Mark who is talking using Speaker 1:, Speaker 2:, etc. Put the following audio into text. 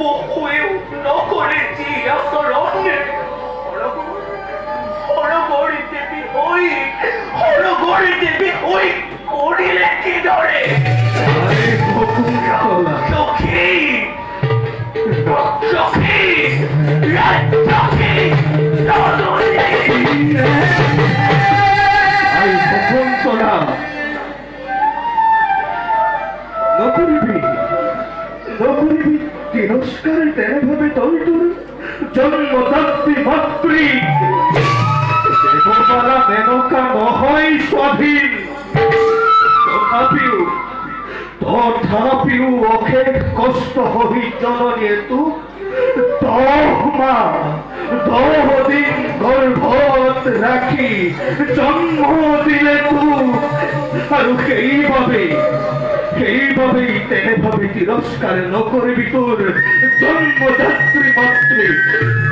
Speaker 1: বহুয়ে নকরেছি আচরণে হরগড়ি দেবী হই করিলে কি ধরে সখী সখী সখী
Speaker 2: বকুন্তলা নকরিবি তিরস্কারে তেভাবে তলতুর জন্মদাত্রী মাতৃ দেবপারা মেনকা নহয় স্বাধীন তথাপিও অশেষ কষ্ট সহি জননীয়ে তোক 10 মাহ 10 দিন গর্ভত রাখি জন্ম দিলে তোক আৰু সেইবাবেই তেনেভাৱে তিৰস্কাৰ নকৰিবি তোৰ জন্মদাত্ৰী মাতৃ